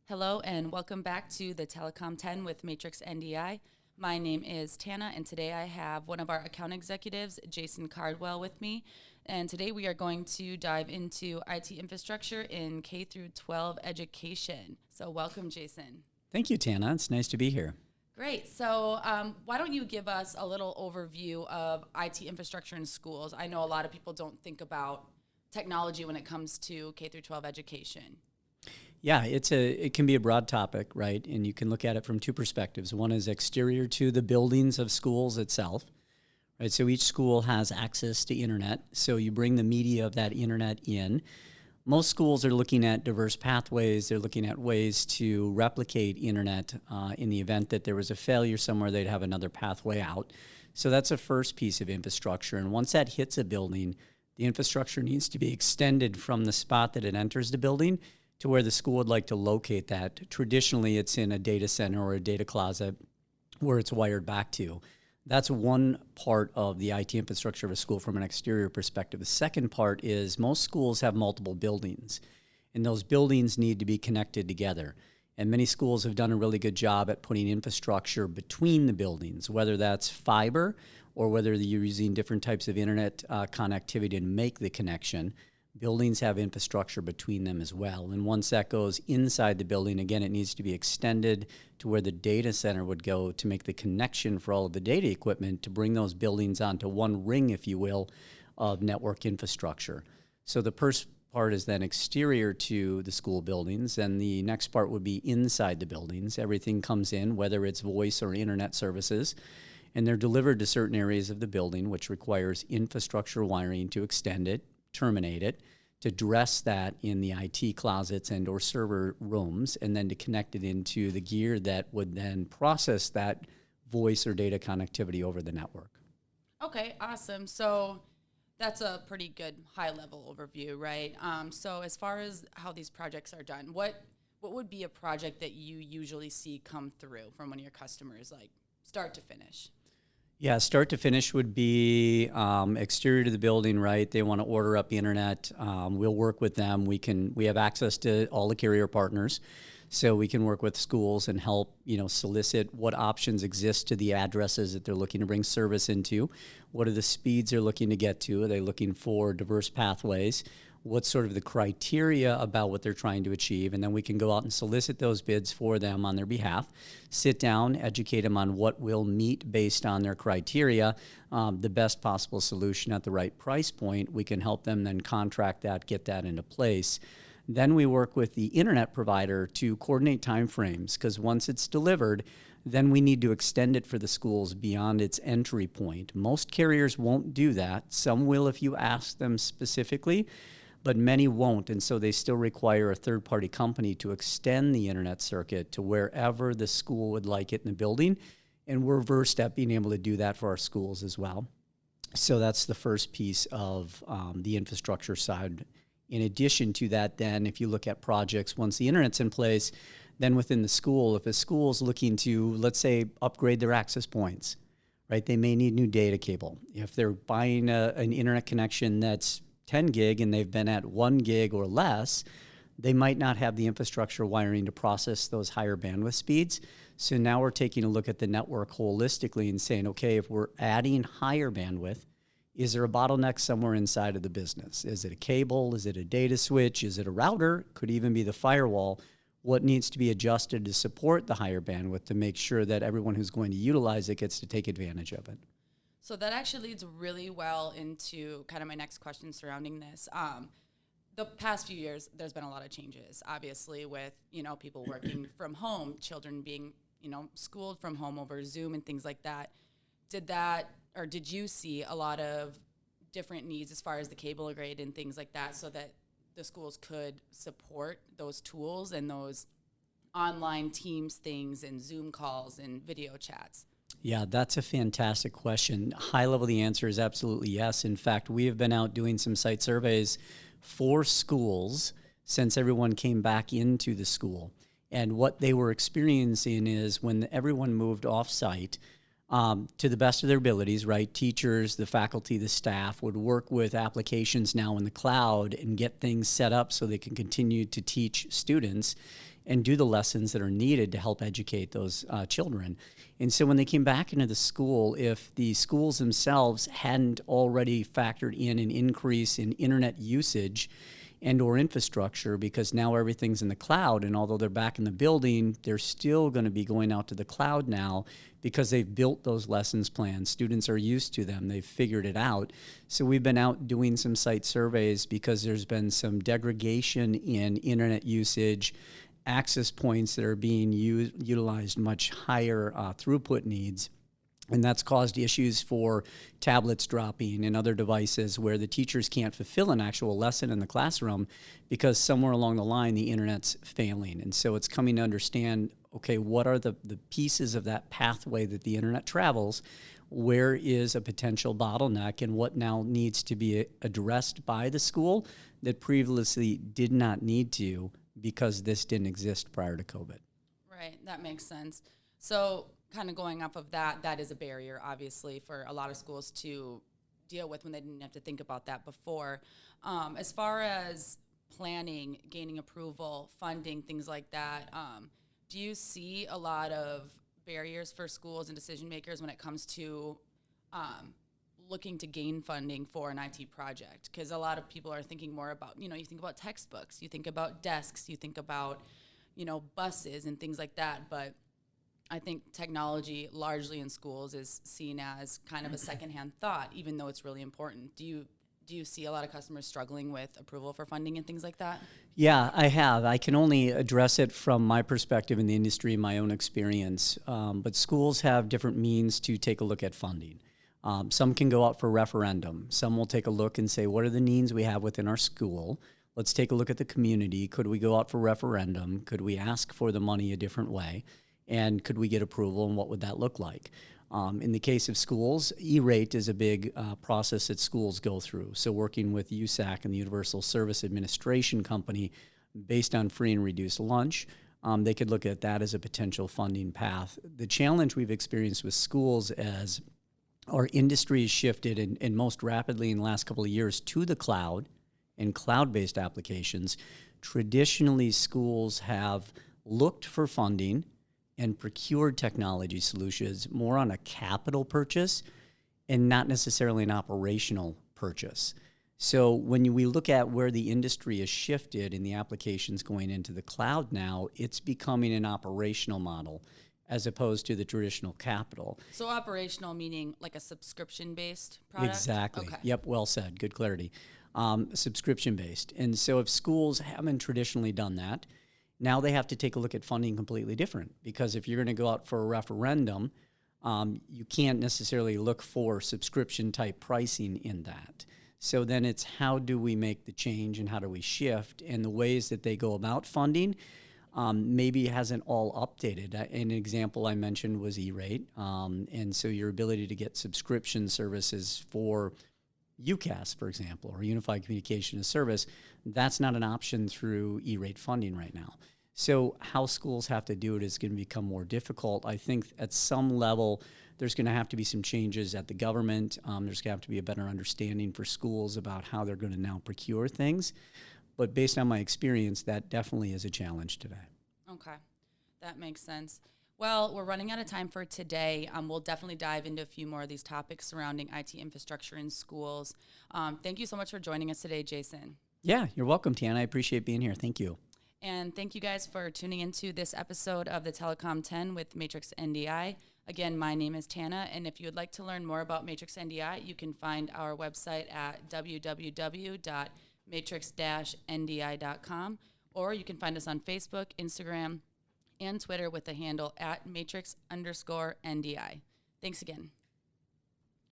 Hello and welcome back to the Telecom 10 with Matrix-NDI. My name is Tana and today I have one of our account executives, Jason Cardwell, with me. And today we are going to dive into IT infrastructure in K-12 education. So welcome, Jason. Thank you, Tana. It's nice to be here. Great. So why don't you give us a little overview of IT infrastructure in schools? I know a lot of people don't think about technology when it comes to K-12 education. Yeah, it can be a broad topic, right? And you can look at it from two perspectives. One is exterior to the buildings of schools itself, right? So each school has access to internet. So you bring the media of that internet in. Most schools are looking at diverse pathways. They're looking at ways to replicate internet in the event that there was a failure somewhere, they'd have another pathway out. So that's a first piece of infrastructure. And once that hits a building, the infrastructure needs to be extended from the spot that it enters the building to where the school would like to locate that. Traditionally, it's in a data center or a data closet where it's wired back to. That's one part of the IT infrastructure of a school from an exterior perspective. The second part is most schools have multiple buildings, and those buildings need to be connected together. And many schools have done a really good job at putting infrastructure between the buildings, whether that's fiber or whether you're using different types of internet connectivity to make the connection. Buildings have infrastructure between them as well. And once that goes inside the building, again, it needs to be extended to where the data center would go to make the connection for all of the data equipment to bring those buildings onto one ring, if you will, of network infrastructure. So the first part is then exterior to the school buildings, and the next part would be inside the buildings. Everything comes in, whether it's voice or internet services, and they're delivered to certain areas of the building, which requires infrastructure wiring to extend it, terminate it, to dress that in the IT closets and or server rooms, and then to connect it into the gear that would then process that voice or data connectivity over the network. Okay, awesome. So that's a pretty good high-level overview, right? So as far as how these projects are done, what would be a project that you usually see come through from one of your customers, like start to finish? Yeah, start to finish would be exterior to the building, right? They want to order up the internet. We'll work with them. We have access to all the carrier partners, so we can work with schools and help, solicit what options exist to the addresses that they're looking to bring service into. What are the speeds they're looking to get to? Are they looking for diverse pathways? What's sort of the criteria about what they're trying to achieve, and then we can go out and solicit those bids for them on their behalf, sit down, educate them on what will meet based on their criteria, the best possible solution at the right price point. We can help them then contract that, get that into place. Then we work with the internet provider to coordinate timeframes, because once it's delivered, then we need to extend it for the schools beyond its entry point. Most carriers won't do that. Some will if you ask them specifically, but many won't, and so they still require a third-party company to extend the internet circuit to wherever the school would like it in the building, and we're versed at being able to do that for our schools as well. So that's the first piece of the infrastructure side. In addition to that, then, if you look at projects, once the internet's in place, then within the school, if a school's looking to, let's say, upgrade their access points, right, they may need new data cable. If they're buying an internet connection that's 10 gig and they've been at 1 gig or less, they might not have the infrastructure wiring to process those higher bandwidth speeds. So now we're taking a look at the network holistically and saying, okay, if we're adding higher bandwidth, is there a bottleneck somewhere inside of the business? Is it a cable? Is it a data switch? Is it a router? Could even be the firewall. What needs to be adjusted to support the higher bandwidth to make sure that everyone who's going to utilize it gets to take advantage of it? So that actually leads really well into kind of my next question surrounding this. The past few years, there's been a lot of changes, obviously, with, people working from home, children being, schooled from home over Zoom and things like that. Did you see a lot of different needs as far as the cable grade and things like that so that the schools could support those tools and those online Teams things and Zoom calls and video chats? Yeah, that's a fantastic question. High level, the answer is absolutely yes. In fact, we have been out doing some site surveys for schools since everyone came back into the school. And what they were experiencing is when everyone moved off-site, to the best of their abilities, right? Teachers, the faculty, the staff would work with applications now in the cloud and get things set up so they can continue to teach students. and do the lessons that are needed to help educate those children. And so when they came back into the school, if the schools themselves hadn't already factored in an increase in internet usage and or infrastructure, because now everything's in the cloud, and although they're back in the building, they're still going to be going out to the cloud now because they've built those lessons plans. Students are used to them. They've figured it out. So we've been out doing some site surveys because there's been some degradation in internet usage, access points that are being utilized much higher throughput needs. And that's caused issues for tablets dropping and other devices where the teachers can't fulfill an actual lesson in the classroom because somewhere along the line the internet's failing. And so it's coming to understand, okay, what are the pieces of that pathway that the internet travels? Where is a potential bottleneck, and what now needs to be addressed by the school that previously did not need to because this didn't exist prior to COVID? Right, that makes sense. So kind of going off of that, that is a barrier, obviously, for a lot of schools to deal with when they didn't have to think about that before. As far as planning, gaining approval, funding, things like that, do you see a lot of barriers for schools and decision makers when it comes to looking to gain funding for an IT project? Because a lot of people are thinking more about, you think about textbooks, you think about desks, you think about, buses and things like that, but I think technology largely in schools is seen as kind of a secondhand thought, even though it's really important. Do you see a lot of customers struggling with approval for funding and things like that? Yeah, I have. I can only address it from my perspective in the industry, my own experience. But schools have different means to take a look at funding. Some can go out for referendum. Some will take a look and say, what are the needs we have within our school? Let's take a look at the community. Could we go out for referendum? Could we ask for the money a different way? And could we get approval, and what would that look like? In the case of schools, E-rate is a big process that schools go through. So working with USAC and the Universal Service Administration Company, based on free and reduced lunch, they could look at that as a potential funding path. The challenge we've experienced with schools as our industry has shifted and most rapidly in the last couple of years to the cloud and cloud-based applications. Traditionally, schools have looked for funding and procured technology solutions more on a capital purchase and not necessarily an operational purchase. So when we look at where the industry has shifted in the applications going into the cloud now, it's becoming an operational model as opposed to the traditional capital. So operational meaning like a subscription-based product? Exactly. Okay. Yep, well said. Good clarity. Subscription-based. And so if schools haven't traditionally done that, now they have to take a look at funding completely different, because if you're going to go out for a referendum, you can't necessarily look for subscription-type pricing in that. So then it's how do we make the change and how do we shift? And the ways that they go about funding maybe hasn't all updated. An example I mentioned was E-rate. And so your ability to get subscription services for UCAS, for example, or Unified Communication as Service, that's not an option through E-rate funding right now. So how schools have to do it is going to become more difficult. I think at some level, there's going to have to be some changes at the government. There's going to have to be a better understanding for schools about how they're going to now procure things. But based on my experience, that definitely is a challenge today. Okay, that makes sense. Well, we're running out of time for today. We'll definitely dive into a few more of these topics surrounding IT infrastructure in schools. Thank you so much for joining us today, Jason. Yeah, you're welcome, Tiana. I appreciate being here. Thank you. And thank you guys for tuning into this episode of the Telecom 10 with Matrix-NDI. Again, my name is Tana, and if you would like to learn more about Matrix-NDI, you can find our website at www.matrix-ndi.com, or you can find us on Facebook, Instagram, and Twitter with the handle at Matrix_NDI. Thanks again.